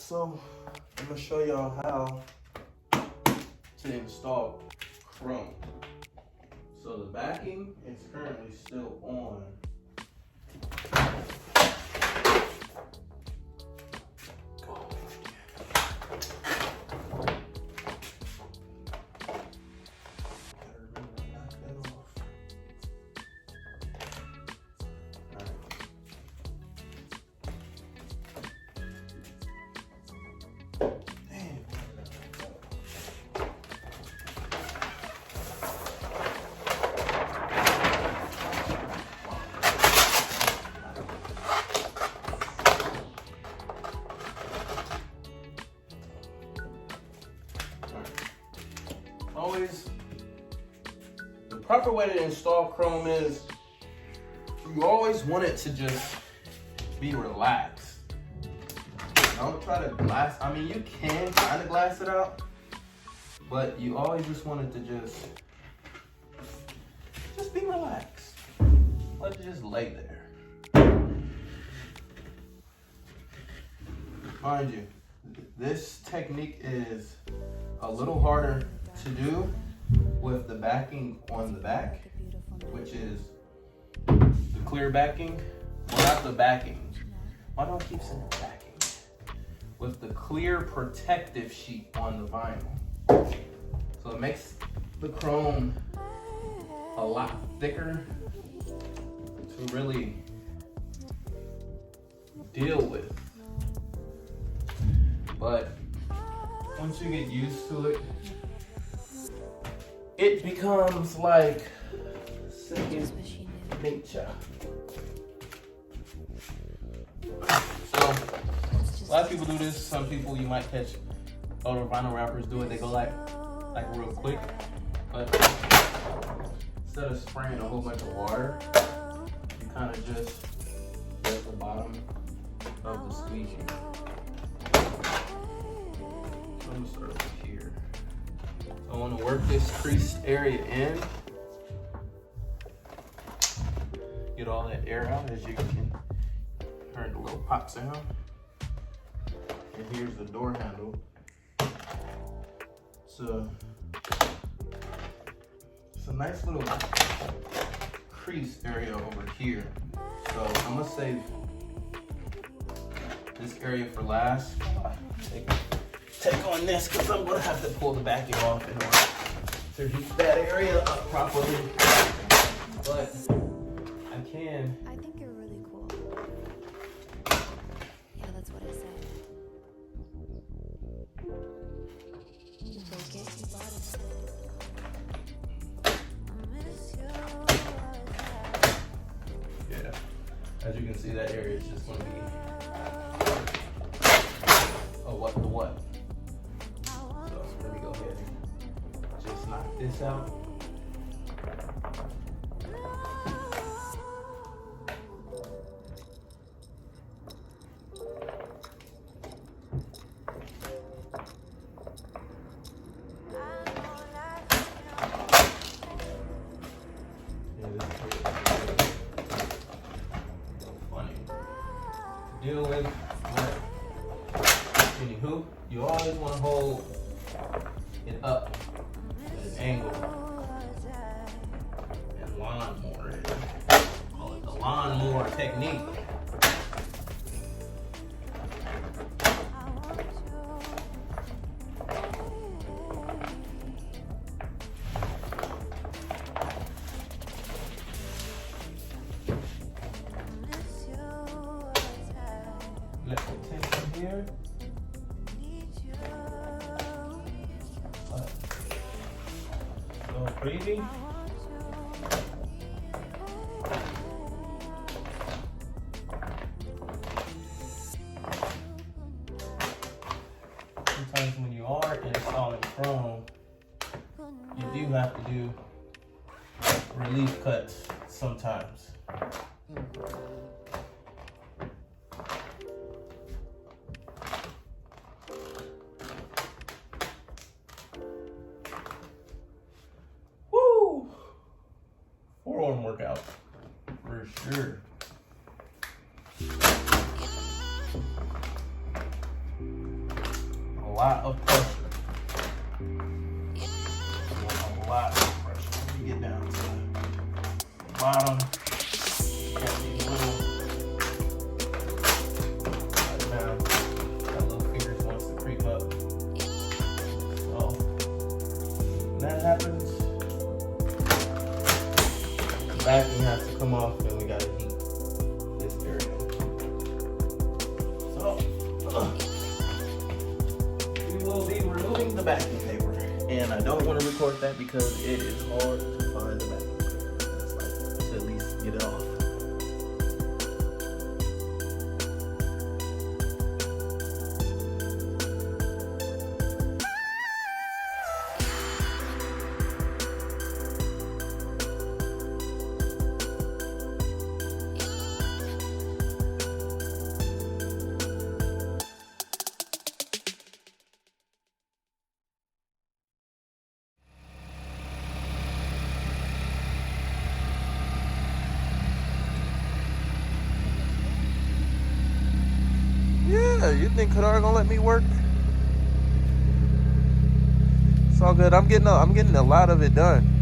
So I'm gonna show y'all how to install Chrome. So the backing is currently still on. Always, the proper way to install Chrome is you always want it to just be relaxed. Don't try to glass, I mean you can kind of glass it out, but you always just want it to just be relaxed. Let it just lay there. Mind you, this technique is a little harder to do with the backing on the back, which is the clear backing. Well, not the backing. Why do I keep saying backing? With the clear protective sheet on the vinyl. So it makes the Chrome a lot thicker to really deal with. But once you get used to it, it becomes like second nature. So a lot of people do this. Some people you might catch other vinyl wrappers do it. They go like real quick, but instead of spraying a whole bunch of water, you kind of just get the bottom of the squeegee. So I'm gonna start over here. I want to work this creased area in. Get all that air out, as you can hear the little pop sound. And here's the door handle. It's a nice little crease area over here. So I'm gonna save this area for last. Take on this because I'm gonna have to pull the backing off in order to heat that area up properly. But I can. I think you're really cool. Yeah, that's what I said. You break it, you bought it. Yeah. As you can see, that area is just gonna be a what the what. Let me go ahead and just knock this out. Funny to deal with, but anywho, you always want to hold it up at an angle and lawnmower it. Call it the lawnmower technique. Let the tension here. So breathing. Sometimes when you are installing Chrome, you do have to do relief cuts sometimes. Forearm workout for sure. lot of pressure. A lot of pressure. Let me get down to the bottom. Got these little, right now, got little fingers wants to creep up. So when that happens, the backing has to come off, and we gotta heat this area. So we will be removing the backing paper, and I don't want to record that because it is hard to find the backing paper. It's like to at least get it off. Yeah, you think Kadar gonna let me work? It's all good. I'm getting a lot of it done.